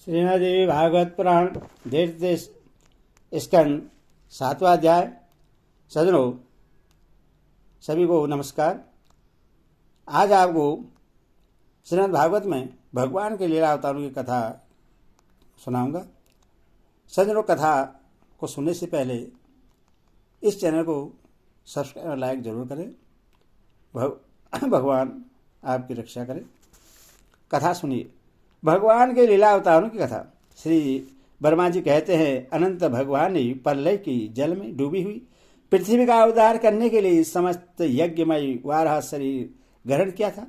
श्रीमद्देवी भागवत पुराण द्वितीय स्कंद 7वां अध्याय। सज्जनों, सभी को नमस्कार। आज आपको श्रीमद् भागवत में भगवान के लीला अवतारों की कथा सुनाऊंगा। सज्जनों, कथा को सुनने से पहले इस चैनल को सब्सक्राइब और लाइक जरूर करें। भगवान आपकी रक्षा करें। कथा सुनिए। भगवान के लीला अवतारों की कथा। श्री वर्मा जी कहते हैं, अनंत भगवान ने प्रलय की जल में डूबी हुई पृथ्वी का उद्धार करने के लिए समस्त यज्ञमय वाराह शरीर ग्रहण किया था।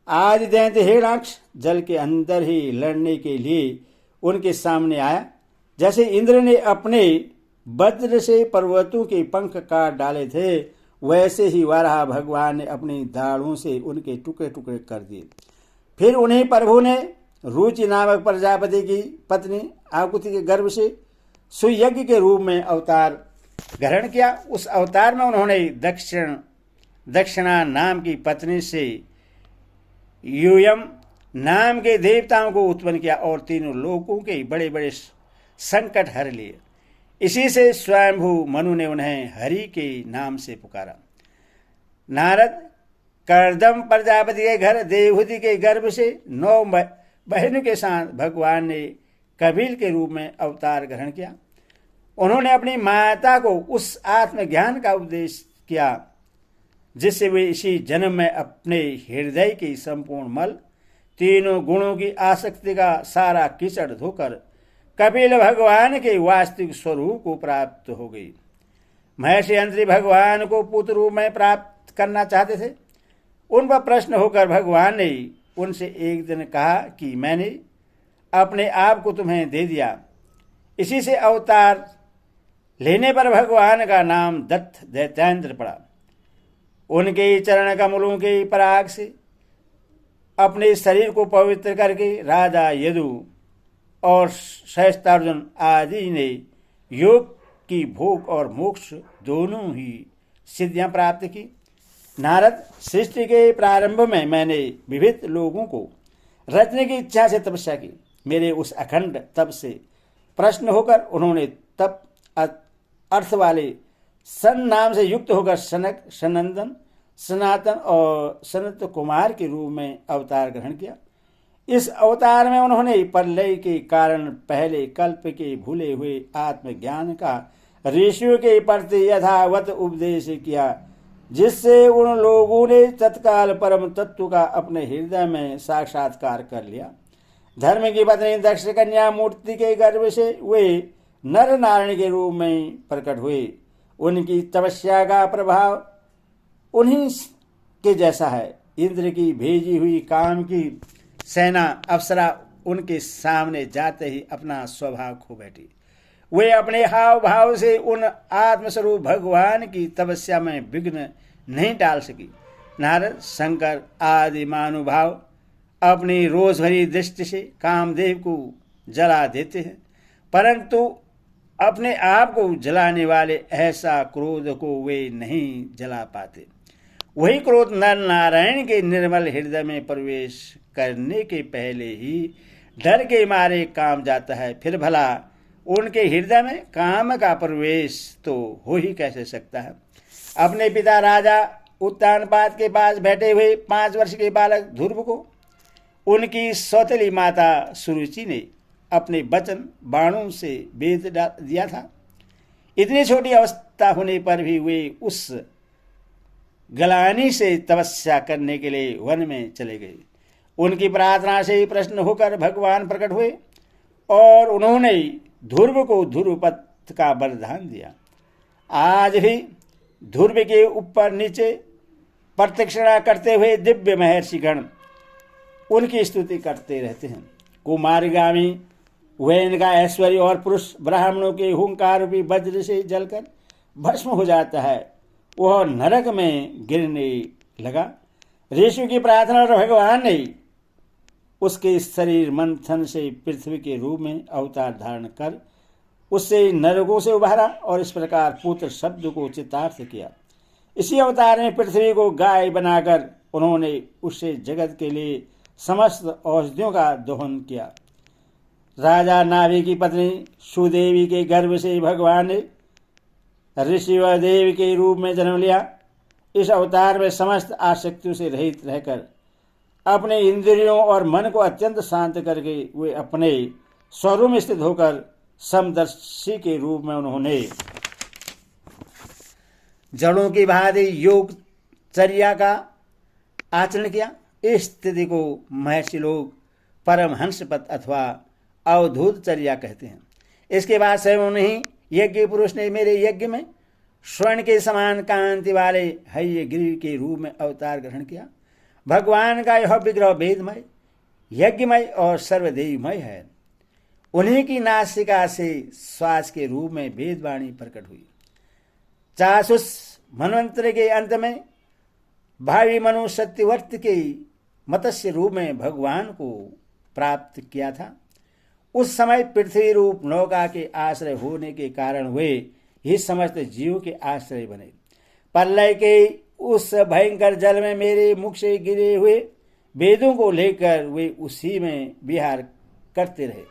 आज दैत्य हिरण्याक्ष जल के अंदर ही लड़ने के लिए उनके सामने आया। जैसे इंद्र ने अपने वज्र से पर्वतों के पंख काट डाले थे, वैसे ही वाराह भगवान ने अपनी दाढ़ों से उनके टुकड़े टुकड़े कर दिए। फिर उन्हें प्रभु ने रुचि नामक प्रजापति की पत्नी आकुति के गर्भ से सुयज्ञ के रूप में अवतार ग्रहण किया। उस अवतार में उन्होंने दक्षिणा नाम की पत्नी से यूयम नाम के देवताओं को उत्पन्न किया और तीनों लोकों के बड़े बड़े संकट हर लिए। इसी से स्वयंभू मनु ने उन्हें हरि के नाम से पुकारा। नारद कर्दम प्रजापति के घर देवहूति के गर्भ से 9 बहनों के साथ भगवान ने कबील के रूप में अवतार ग्रहण किया। उन्होंने अपनी माता को उस आत्मज्ञान का उपदेश किया जिससे वे इसी जन्म में अपने हृदय की संपूर्ण मल, तीनों गुणों की आसक्ति का सारा कीचड़ धोकर कपिल भगवान के वास्तविक स्वरूप को प्राप्त हो गई। महर्षि अंत्री भगवान को पुत्र रूप में प्राप्त करना चाहते थे। उन पर प्रश्न होकर भगवान ने उनसे एक दिन कहा कि मैंने अपने आप को तुम्हें दे दिया। इसी से अवतार लेने पर भगवान का नाम दत्त दैत्येंद्र पड़ा। उनके चरण कमलों के पराग से अपने शरीर को पवित्र करके राजा यदु और सहस्त्रार्जुन आदि ने योग की भोग और मोक्ष दोनों ही सिद्धियां प्राप्त की। नारद, सृष्टि के प्रारंभ में मैंने विविध लोगों को रचने की इच्छा से तपस्या की। मेरे उस अखंड तप से प्रश्न होकर उन्होंने तप अर्थ वाले सन नाम से युक्त होकर सनक, सनंदन, सनातन और सनत कुमार के रूप में अवतार ग्रहण किया। इस अवतार में उन्होंने प्रलय के कारण पहले कल्प के भूले हुए आत्मज्ञान का ऋषियों के प्रति यथावत उपदेश किया, जिससे उन लोगों ने तत्काल परम तत्व का अपने हृदय में साक्षात्कार कर लिया। धर्म की पत्नी दक्ष कन्या मूर्ति के गर्भ से वे नर नारायण के रूप में प्रकट हुए। उनकी तपस्या का प्रभाव उन्हीं के जैसा है। इंद्र की भेजी हुई काम की सेना अप्सरा उनके सामने जाते ही अपना स्वभाव खो बैठी। वे अपने हाव भाव से उन आत्मस्वरूप भगवान की तपस्या में विघ्न नहीं डाल सकी। नारद, शंकर आदि महानुभाव अपनी रोज भरी दृष्टि से कामदेव को जला देते हैं, परंतु अपने आप को जलाने वाले ऐसा क्रोध को वे नहीं जला पाते। वही क्रोध नर नारायण के निर्मल हृदय में प्रवेश करने के पहले ही डर के मारे काम जाता है। फिर भला उनके हृदय में काम का प्रवेश तो हो ही कैसे सकता है। अपने पिता राजा उत्तानपाद के पास बैठे हुए 5 वर्ष के बालक ध्रुव को उनकी सौतेली माता सुरुचि ने अपने वचन बाणों से बेध दिया था। इतनी छोटी अवस्था होने पर भी वे उस गलानी से तपस्या करने के लिए वन में चले गए। उनकी प्रार्थना से ही प्रसन्न होकर भगवान प्रकट हुए और उन्होंने ध्रुव को ध्रुवपथ का वरदान दिया। आज भी ध्रुव के ऊपर नीचे प्रदक्षिणा करते हुए दिव्य महर्षिगण उनकी स्तुति करते रहते हैं। कुमारगामी वैन का ऐश्वर्य और पुरुष ब्राह्मणों के हुंकार रूपी वज्र से जलकर भस्म हो जाता है। वह नरक में गिरने लगा। ऋषि की प्रार्थना और भगवान ने उसके शरीर मंथन से पृथ्वी के रूप में अवतार धारण कर उससे नरकों से उबारा और इस प्रकार पुत्र शब्द को चितार्थ किया। इसी अवतार में पृथ्वी को गाय बनाकर उन्होंने उससे जगत के लिए समस्त औषधियों का दोहन किया। राजा नाभि की पत्नी सुदेवी के गर्भ से भगवान ने ऋषि व देव के रूप में जन्म लिया। इस अवतार में समस्त आसक्तियों से रहित रहकर अपने इंद्रियों और मन को अत्यंत शांत करके वे अपने स्वरूप में स्थित होकर समदर्शी के रूप में उन्होंने जड़ों की भांति योग चर्या का आचरण किया। इस स्थिति को महर्षि लोग परमहंस पद अथवा अवधूत चर्या कहते हैं। इसके बाद स्वयं उन्हीं यज्ञ पुरुष ने मेरे यज्ञ में स्वर्ण के समान कांति वाले हयग्रीव के रूप में अवतार ग्रहण किया। भगवान का यह विग्रह वेदमय, यज्ञमय और सर्वदेवमय है। उन्हीं की नासिका से श्वास के रूप में वेदवाणी प्रकट हुई। चासुस मनवंतर के अंत में भावी मनु सत्यवर्त के मत्स्य रूप में भगवान को प्राप्त किया था। उस समय पृथ्वी रूप नौका के आश्रय होने के कारण वे ही समस्त जीवों के आश्रय बने। प्रलय के उस भयंकर जल में मेरे मुख से गिरे हुए वेदों को लेकर वे उसी में विहार करते रहे।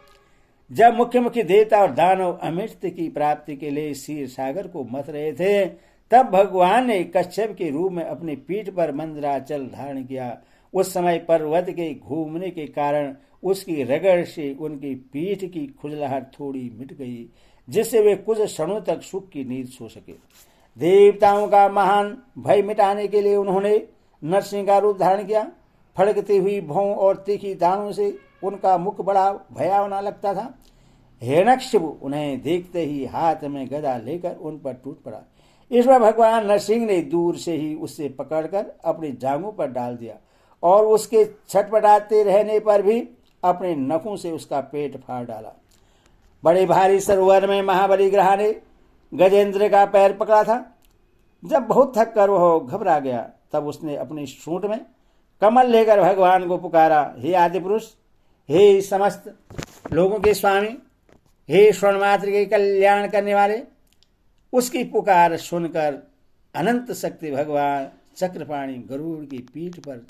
जब मुख्य मुख्य देवता और दानव अमृत की प्राप्ति के लिए क्षीर सागर को मथ रहे थे, तब भगवान ने कश्यप के रूप में अपनी पीठ पर मंदराचल धारण किया। उस समय पर्वत के घूमने के कारण उसकी रगड़ से उनकी पीठ की खुजलाहट थोड़ी मिट गई, जिससे वे कुछ क्षणों तक सुख की नींद सो सके। देवताओं का महान भय मिटाने के लिए उन्होंने नरसिंह का रूप धारण किया। फड़कती हुई भौं और तीखी दानों से उनका मुख बड़ा भयावना लगता था। हिरण्यकशिपु उन्हें देखते ही हाथ में गदा लेकर उन पर टूट पड़ा। इस बार भगवान नरसिंह ने दूर से ही उससे पकड़कर अपनी जांघों पर डाल दिया और उसके छटपटाते रहने पर भी अपने नखों से उसका पेट फाड़ डाला। बड़े भारी सरोवर में महाबली ग्रह ने गजेंद्र का पैर पकड़ा था। जब बहुत थक कर वह घबरा गया, तब उसने अपनी सूंड में कमल लेकर भगवान को पुकारा, हे आदि पुरुष, हे समस्त लोगों के स्वामी, हे स्वर्ण के कल्याण करने वाले। उसकी पुकार सुनकर अनंत शक्ति भगवान चक्रपाणी गरुड़ की पीठ पर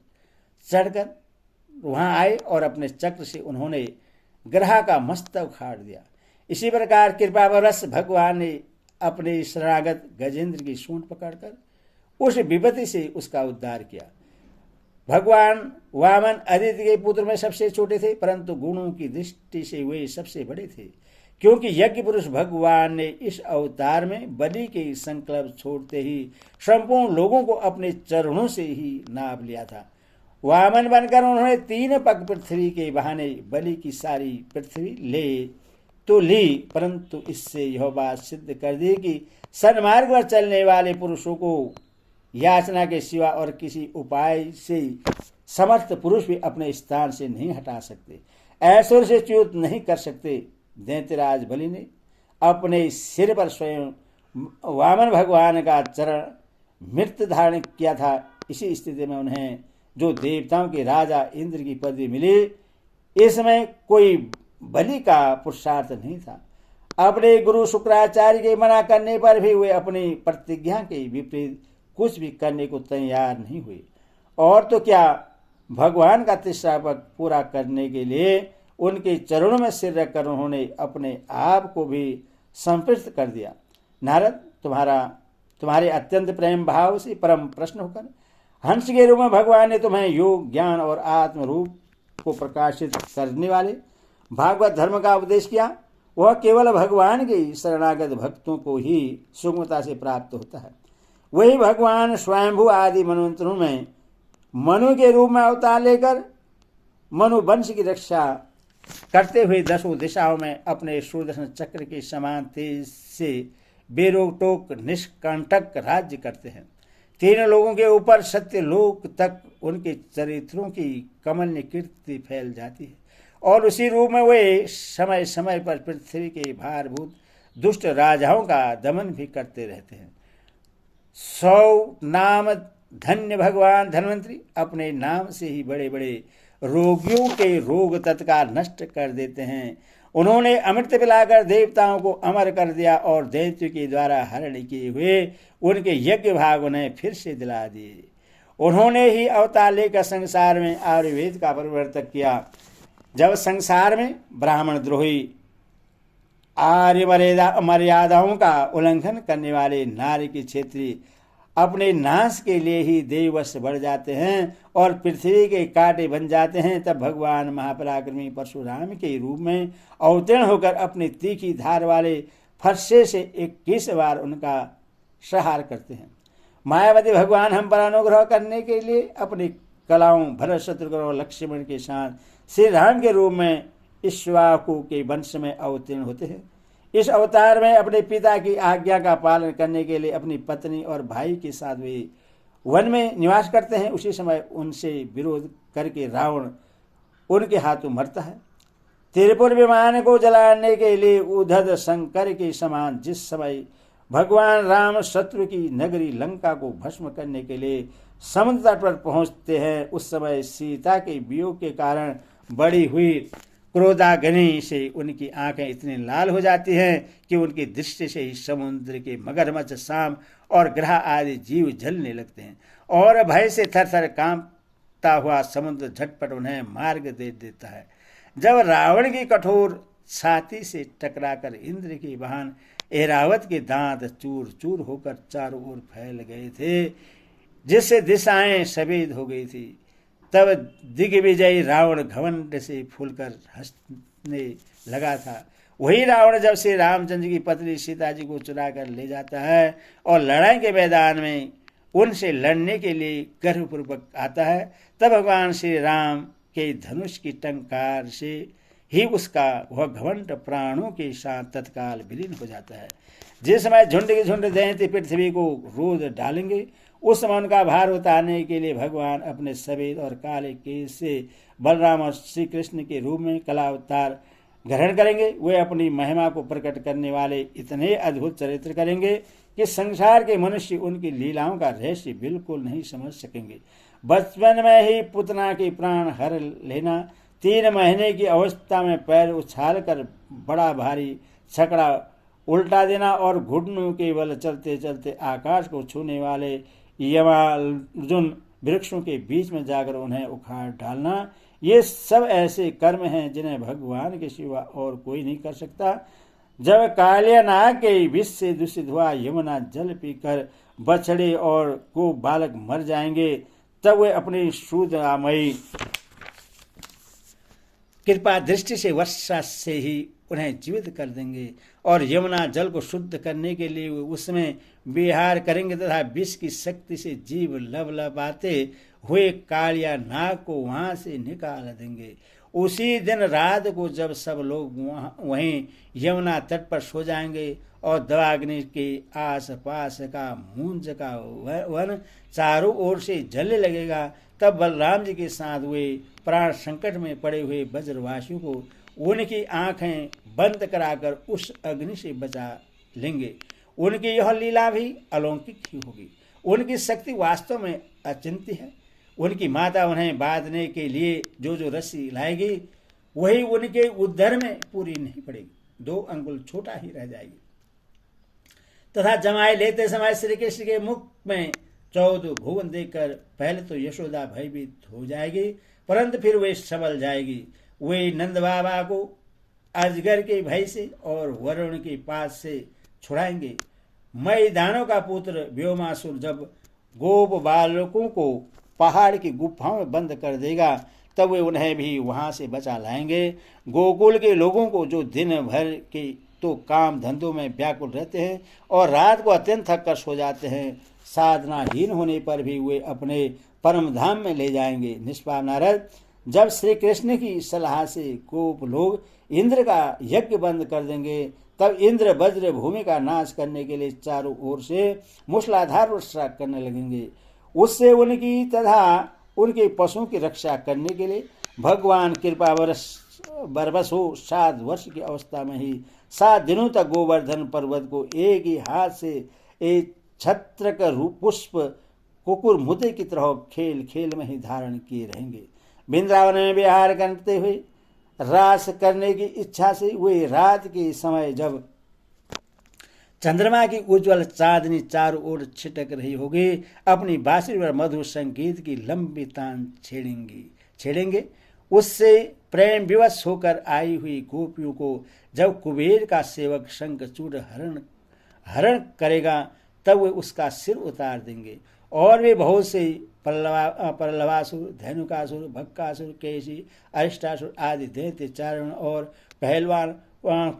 चढ़कर वहां आए और अपने चक्र से उन्होंने ग्रह का मस्तक उखाड़ दिया। इसी प्रकार कृपावश भगवान ने अपने शरणागत गजेंद्र की सूंड पकड़कर उस विपत्ति से उसका उद्धार किया। भगवान वामन आदित्य के पुत्र में सबसे छोटे थे, परंतु गुणों की दृष्टि से वे सबसे बड़े थे, क्योंकि यज्ञ पुरुष भगवान ने इस अवतार में बलि के संकल्प छोड़ते ही संपूर्ण लोगों को अपने चरणों से ही नाप लिया था। वामन बनकर उन्होंने 3 पग पृथ्वी के बहाने बलि की सारी पृथ्वी ले तो ली, परंतु इससे यह बात सिद्ध कर दी कि सन्मार्ग पर चलने वाले पुरुषों को याचना के सिवा और किसी उपाय से समर्थ पुरुष भी अपने स्थान से नहीं हटा सकते, ऐश्वर्य से च्युत नहीं कर सकते। दैत्यराज बलि ने अपने सिर पर स्वयं वामन भगवान का चरण मृत धारण किया था। इसी स्थिति में उन्हें जो देवताओं के राजा इंद्र की पदवी मिली, इसमें कोई बलि का पुरुषार्थ नहीं था। अपने गुरु शुक्राचार्य के मना करने पर भी वे अपनी प्रतिज्ञा के विपरीत कुछ भी करने को तैयार नहीं हुए, और तो क्या भगवान का तीसरा पग पूरा करने के लिए उनके चरणों में सिर रखकर उन्होंने अपने आप को भी संपृक्त कर दिया। नारद, तुम्हारे अत्यंत प्रेम भाव से परम प्रश्न होकर हंस के रूप में भगवान ने तुम्हें योग, ज्ञान और आत्म रूप को प्रकाशित करने वाले भागवत धर्म का उपदेश किया। वह केवल भगवान के शरणागत भक्तों को ही सुगमता से प्राप्त होता है। वही भगवान स्वयंभू आदि मनवंतरों में मनु के रूप में अवतार लेकर मनु वंश की रक्षा करते हुए 10 दिशाओं में अपने सुदर्शन चक्र के समान तेज से बेरोक टोक निष्कंटक राज्य करते हैं। 3 लोगों के ऊपर सत्य लोक तक उनके चरित्रों की कमल कीर्ति फैल जाती है, और उसी रूप में वे समय समय पर पृथ्वी के भारभूत दुष्ट राजाओं का दमन भी करते रहते हैं। 100 नाम धन्य भगवान धन्वंतरी अपने नाम से ही बड़े बड़े रोगियों के रोग तत्काल नष्ट कर देते हैं। उन्होंने अमृत पिलाकर देवताओं को अमर कर दिया और दैत्य के द्वारा हरण किए हुए उनके यज्ञ भाग उन्हें फिर से दिला दिए। उन्होंने ही अवतार लेकर संसार में आयुर्वेद का परिवर्तन किया। जब संसार में ब्राह्मण द्रोही आर्य मर्यादाओं का उल्लंघन करने वाले नारी के क्षेत्रीय अपने नाश के लिए ही देववश बढ़ जाते हैं और पृथ्वी के कांटे बन जाते हैं, तब भगवान महापराक्रमी परशुराम के रूप में अवतीर्ण होकर अपनी तीखी धार वाले फरसे से 21 बार उनका संहार करते हैं। मायावती भगवान हम पर अनुग्रह करने के लिए अपनी कलाओं भरत शत्रुघ्न और लक्ष्मण के साथ श्री राम के रूप में इक्ष्वाकु के वंश में अवतीर्ण होते हैं। इस अवतार में अपने पिता की आज्ञा का पालन करने के लिए अपनी पत्नी और भाई के साथ वे वन में निवास करते हैं। उसी समय उनसे विरोध करके रावण उनके हाथों मरता है। त्रिपुर विमान को जलाने के लिए उद्धत शंकर के समान जिस समय भगवान राम शत्रु की नगरी लंका को भस्म करने के लिए समुद्र तट पर पहुंचते हैं, उस समय सीता के वियोग के कारण बड़ी हुई क्रोधाग्नि से उनकी आंखें इतनी लाल हो जाती हैं कि उनकी दृष्टि से ही समुद्र के मगरमच्छ, सांप और ग्रह आदि जीव जलने लगते हैं और भय से थरथर कांपता हुआ समुद्र झटपट उन्हें मार्ग दे देता है। जब रावण की कठोर छाती से टकराकर इंद्र की वाहन ऐरावत के दांत चूर चूर होकर चारों ओर फैल गए थे, जिससे दिशाएं सफेद हो गई थी, तब दिग्विजयी रावण घमंड से फूलकर हंसने लगा था। वही रावण जब श्री रामचंद्र की पत्नी सीता जी को चुरा कर ले जाता है और लड़ाई के मैदान में उनसे लड़ने के लिए गर्वपूर्वक आता है, तब भगवान श्री राम के धनुष की टंकार से ही उसका वह घमंड प्राणों के साथ तत्काल विलीन हो जाता है। जिस समय झुंड के झुंड दैत्य पृथ्वी को रोध डालेंगे, उस समय उनका भार उतारने के लिए भगवान अपने सफेद और काले केश से बलराम और श्री कृष्ण के रूप में कला अवतार ग्रहण करेंगे। वे अपनी महिमा को प्रकट करने वाले इतने अद्भुत चरित्र करेंगे कि संसार के मनुष्य उनकी लीलाओं का रहस्य बिल्कुल नहीं समझ सकेंगे। बचपन में ही पुतना के प्राण हर लेना, 3 महीने की अवस्था में पैर उछालकर बड़ा भारी छकड़ा उल्टा देना और घुटनों के बल चलते चलते आकाश को छूने वाले यमार्जुन वृक्षों के बीच में जाकर उन्हें उखाड़ डालना, ये सब ऐसे कर्म हैं जिन्हें भगवान के सिवा और कोई नहीं कर सकता। जब कालियानाग के विष से दूषित हुआ यमुना जल पीकर बछड़े और को बालक मर जाएंगे, तब वे अपनी शुद्धमयी कृपा दृष्टि से वर्षा से ही उन्हें जीवित कर देंगे और यमुना जल को शुद्ध करने के लिए उसमें विहार करेंगे तथा विष की शक्ति से जीव लबलबाते हुए कालिया नाग को वहां से निकाल देंगे। उसी दिन रात को जब सब लोग वहीं यमुना तट पर सो जाएंगे और दवाग्नि के आस पास का मूंज का वन चारों ओर से जलने लगेगा, तब बलराम जी के साथ वे प्राण संकट में पड़े हुए ब्रजवासियों को उनकी आंखें बंद कराकर उस अग्नि से बचा लेंगे। उनकी यह लीला भी अलौकिक ही होगी। उनकी शक्ति वास्तव में अचिंत्य है। उनकी माता उन्हें बांधने के लिए जो जो रस्सी लाएगी वही उनके उदर में पूरी नहीं पड़ेगी, 2 अंगुल छोटा ही रह जाएगी तथा जमाए लेते समय श्री कृष्ण के मुख में 14 भुवन देकर पहले तो यशोदा भयभीत हो जाएगी, परंतु फिर वे संभल जाएगी। वे नंद बाबा को अजगर के भय से और वरुण के पास से छुड़ाएंगे। मैदानों का पुत्र व्योमासुर जब गोप बालकों को पहाड़ की गुफाओं में बंद कर देगा, तब वे उन्हें भी वहां से बचा लाएंगे। गोकुल के लोगों को जो दिन भर के तो काम धंधों में व्याकुल रहते हैं और रात को अत्यंत थक कर सो जाते हैं, साधनाहीन होने पर भी वे अपने परम धाम में ले जाएंगे। निष्पाप नारद, जब श्री कृष्ण की सलाह से गोप लोग इंद्र का यज्ञ बंद कर देंगे, तब इंद्र वज्र भूमि का नाश करने के लिए चारों ओर से मूसलाधार वर्षा करने लगेंगे। उससे उनकी तथा उनके पशुओं की रक्षा करने के लिए भगवान कृपा बरबस हो 7 वर्ष की अवस्था में ही 7 दिनों तक गोवर्धन पर्वत को एक ही हाथ से एक छत्र का रूप पुष्प कुकुर मुदे की तरह खेल खेल में ही धारण किए रहेंगे। वृंदावन में विहार करते हुए रास करने की इच्छा से वे रात के समय जब चंद्रमा की उज्जवल चांदनी चारों ओर छिटक रही होगी, अपनी बांसुरी और मधुर संगीत की लंबी तान छेड़ेंगे। उससे प्रेम विवश होकर आई हुई गोपियों को जब कुबेर का सेवक शंखचूड़ हरण करेगा तब वे उसका सिर उतार देंगे। और वे बहुत से पल्लवासुर, धनुकासुर, भक्कासुर, केशी, अरिष्टासुर आदि दैत्य, चारण और पहलवान,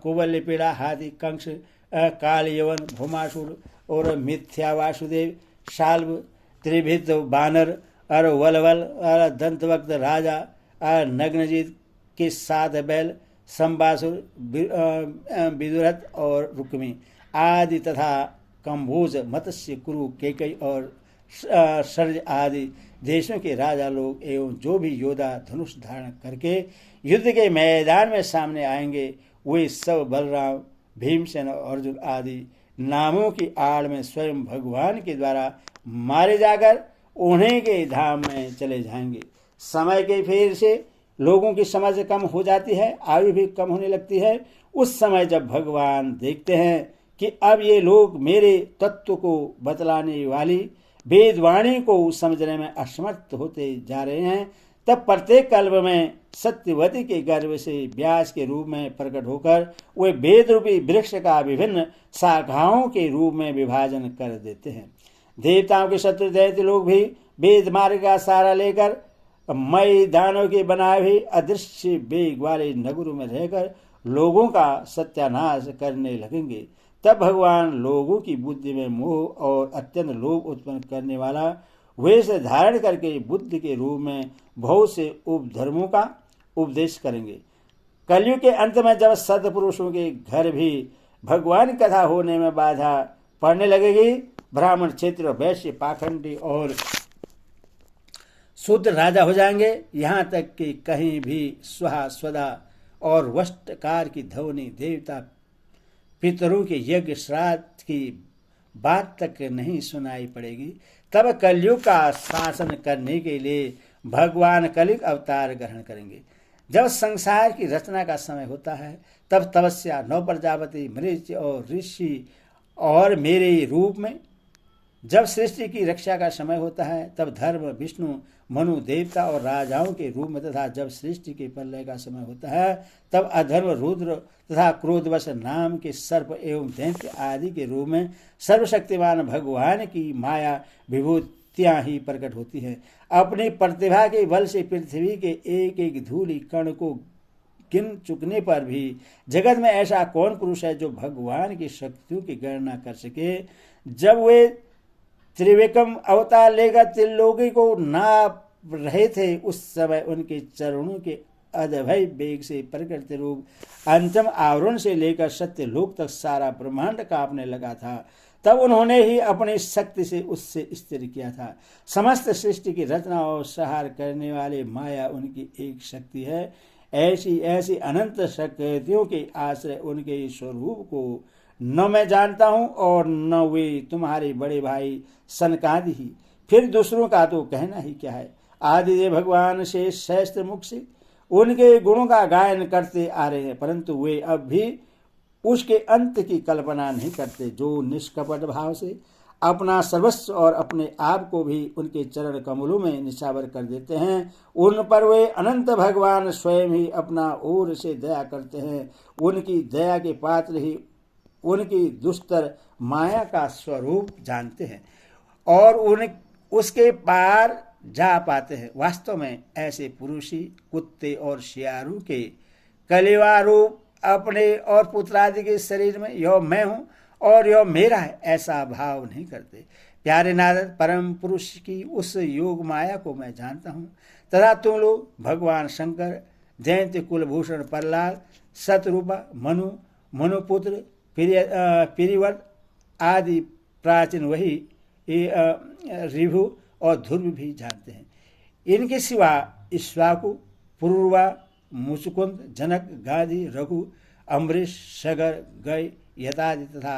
कुबलपीड़ा, हाथी, कंस, काल यवन, भूमासुर और मिथ्या वासुदेव, शाल्व, त्रिभिद वानर और वलवल और दंतवक्त राजा और नग्नजीत के 7 बैल, संबासुर, विदुरथ और रुक्मी आदि तथा कंबोज, मत्स्य, कुरु, केकई और सर्ज आदि देशों के राजा लोग एवं जो भी योद्धा धनुष धारण करके युद्ध के मैदान में सामने आएंगे, वे सब बलराम, भीमसेन और अर्जुन आदि नामों की आड़ में स्वयं भगवान के द्वारा मारे जाकर उन्हीं के धाम में चले जाएंगे। समय के फेर से लोगों की समझ कम हो जाती है, आयु भी कम होने लगती है। उस समय जब भगवान देखते हैं कि अब ये लोग मेरे तत्व को बतलाने वाली वेदवाणी को समझने में असमर्थ होते जा रहे हैं, तब प्रत्येक कल्प में सत्यवती के गर्भ से व्यास के रूप में प्रकट होकर वे वेद रूपी वृक्ष का विभिन्न शाखाओं के रूप में विभाजन कर देते हैं। देवताओं के शत्रु दैत्य लोग भी वेद मार्ग का सहारा लेकर मई दानव के बनाए हुए अदृश्य वेग वाले नगरों में रहकर लोगों का सत्यानाश करने लगेंगे। तब भगवान लोगों की बुद्धि में मोह और अत्यंत लोभ उत्पन्न करने वाला वेश धारण करके बुद्धि के रूप में बहुत से उपधर्मों का उपदेश करेंगे। कलयुग के अंत में जब सत्पुरुषों के घर भी भगवान कथा होने में बाधा पड़ने लगेगी, ब्राह्मण, क्षेत्र, वैश्य, पाखंडी और शूद्र राजा हो जाएंगे। यहाँ तक कि कहीं भी स्वाहा, स्वदा और वष्टकार की ध्वनि देवता पितरों के यज्ञ श्राद्ध की बात तक नहीं सुनाई पड़ेगी। तब कलयुग का शासन करने के लिए भगवान कलिक अवतार ग्रहण करेंगे। जब संसार की रचना का समय होता है, तब तपस्या, 9 प्रजापति, मरीचि और ऋषि और मेरे रूप में जब सृष्टि की रक्षा का समय होता है, तब धर्म, विष्णु, मनु, देवता और राजाओं के रूप में तथा जब सृष्टि के प्रलय का समय होता है, तब अधर्म, रुद्र तथा क्रोधवश नाम के सर्प एवं दैत्य आदि के रूप में सर्वशक्तिमान भगवान की माया विभूतियां ही प्रकट होती हैं। अपनी प्रतिभा के बल से पृथ्वी के एक एक धूलि कण को गिन चुकने पर भी जगत में ऐसा कौन पुरुष है जो भगवान की शक्तियों की गणना कर सके। जब वे त्रिविक्रम अवतार लेकर त्रिलोकी को नाप रहे थे, उस समय उनके चरणों के अद्भुत वेग से प्रकृति रूप अंतिम आवरण से लेकर सत्य लोक तक सारा ब्रह्मांड कांपने लगा था। तब उन्होंने ही अपनी शक्ति से उससे स्थिर किया था। समस्त सृष्टि की रचना और संहार करने वाले माया उनकी एक शक्ति है। ऐसी ऐसी अनंत शक्तियों के आश्रय उनके स्वरूप को न मैं जानता हूँ और न वे तुम्हारे बड़े भाई सनकादि ही। फिर दूसरों का तो कहना ही क्या है। आदिदेव भगवान से सहस्त्र मुख से उनके गुणों का गायन करते आ रहे हैं, परंतु वे अब भी उसके अंत की कल्पना नहीं करते। जो निष्कपट भाव से अपना सर्वस्व और अपने आप को भी उनके चरण कमलों में निछावर कर देते हैं, उन पर वे अनंत भगवान स्वयं ही अपना ओर से दया करते हैं। उनकी दया के पात्र ही उनकी दुस्तर माया का स्वरूप जानते हैं और उसके पार जा पाते हैं। वास्तव में ऐसे पुरुषी कुत्ते और शियारू के कलेवा रूप अपने और पुत्रादि के शरीर में यो मैं हूँ और यो मेरा है ऐसा भाव नहीं करते। प्यारे नारद, परम पुरुष की उस योग माया को मैं जानता हूँ तथा तुम लोग भगवान शंकर, दैत्य कुलभूषण प्रहलाद, शतरूपा, मनु, मनुपुत्र, पिरिवर्त आदि प्राचीन वही ऋभु और ध्रुव भी जानते हैं। इनके सिवा इक्ष्वाकु, पूर्वा, मुचुकुंद, जनक, गांधी, रघु, अम्बरीश, सगर, गय, यतादि तथा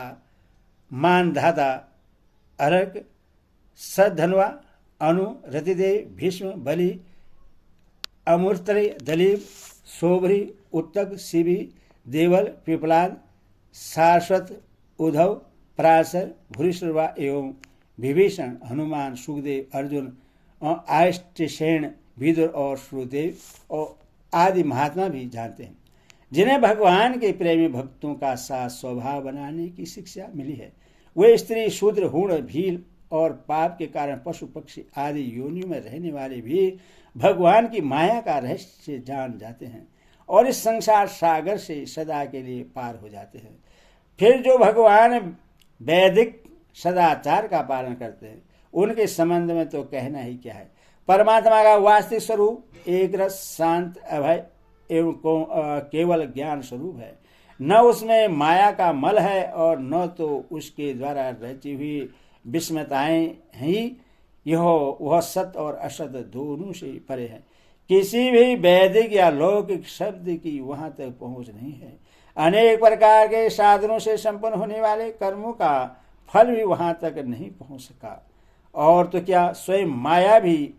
मानधाता, अर्क, सधन्वा, अनु, रतिदेव, भीष्म, बलि, अमूर्तरे, दलीप, शोभरी, उत्तक, शिवी, देवल, पिपलाद, सारस्वत, उद्धव, पराशर, भूरिश्रवा एवं विभीषण, हनुमान, सुखदेव, अर्जुन, आयष्टसेन, विदुर और सुदेव और आदि महात्मा भी जानते हैं, जिन्हें भगवान के प्रेमी भक्तों का साथ स्वभाव बनाने की शिक्षा मिली है। वे स्त्री, शूद्र, हूण, भील और पाप के कारण पशु पक्षी आदि योनियों में रहने वाले भी भगवान की माया का रहस्य जान जाते हैं और इस संसार सागर से सदा के लिए पार हो जाते हैं। फिर जो भगवान वैदिक सदाचार का पालन करते हैं, उनके संबंध में तो कहना ही क्या है। परमात्मा का वास्तविक स्वरूप एक रस, शांत, अभय एवं केवल ज्ञान स्वरूप है। न उसमें माया का मल है और न तो उसके द्वारा रची हुई विस्मताएं ही। यह वह सत और असत दोनों से परे है। किसी भी वैदिक या लौकिक शब्द की वहां तक पहुंच नहीं है। अनेक प्रकार के साधनों से संपन्न होने वाले कर्मों का फल भी वहां तक नहीं पहुंच सका, और तो क्या स्वयं माया भी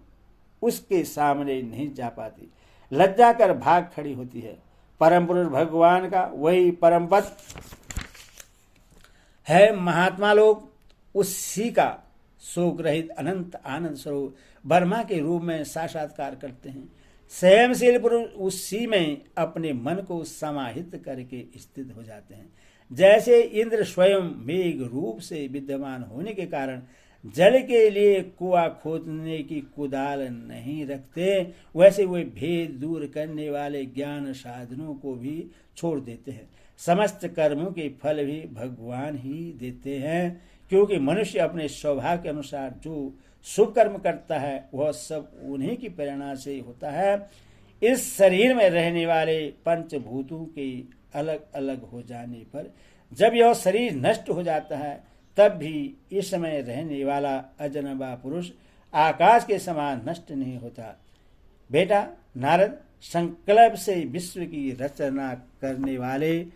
उसके सामने नहीं जा पाती, लज्जा कर भाग खड़ी होती है। परम पुरुष भगवान का वही परम पद है। महात्मा लोग उसी का शोक रहित अनंत आनंद स्वरूप ब्रह्मा के रूप में साक्षात्कार करते हैं। संयमशील पुरुष उसी में अपने मन को समाहित करके स्थित हो जाते हैं। जैसे इंद्र स्वयं मेघ रूप से विद्यमान होने के कारण जल के लिए कुआं खोदने की कुदाल नहीं रखते, वैसे वे भेद दूर करने वाले ज्ञान साधनों को भी छोड़ देते हैं। समस्त कर्मों के फल भी भगवान ही देते हैं, क्योंकि मनुष्य अपने स्वभाव के अनुसार जो शुभ कर्म करता है वह सब उन्हीं की प्रेरणा से होता है। इस शरीर में रहने वाले पंचभूतों के अलग अलग हो जाने पर जब यह शरीर नष्ट हो जाता है, तब भी इस समय रहने वाला अजनबा पुरुष आकाश के समान नष्ट नहीं होता। बेटा नारद, संकल्प से विश्व की रचना करने वाले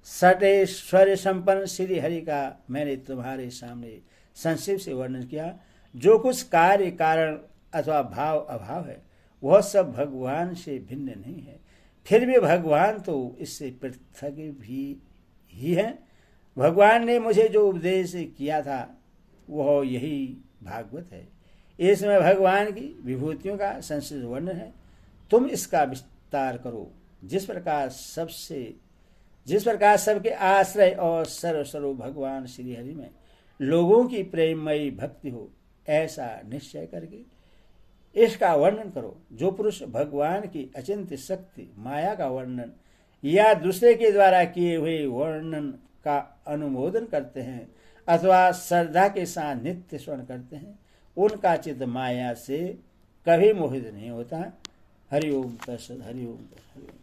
सटेश्वर्य संपन्न श्री हरि का मैंने तुम्हारे सामने संक्षेप से वर्णन किया। जो कुछ कार्य कारण अथवा भाव अभाव है वह सब भगवान से भिन्न नहीं है। फिर भी भगवान तो इससे पृथक भी ही है। भगवान ने मुझे जो उपदेश किया था वह यही भागवत है। इसमें भगवान की विभूतियों का संक्षिप्त वर्णन है। तुम इसका विस्तार करो। जिस प्रकार सबके आश्रय और सर्वस्वरूप भगवान श्री हरि में लोगों की प्रेममयी भक्ति हो, ऐसा निश्चय करके इसका वर्णन करो। जो पुरुष भगवान की अचिंत्य शक्ति माया का वर्णन या दूसरे के द्वारा किए हुए वर्णन का अनुमोदन करते हैं अथवा श्रद्धा के साथ नित्य स्मरण करते हैं, उनका चित्त माया से कभी मोहित नहीं होता। हरि ओम तत्सत। हरि ओम तत्सत।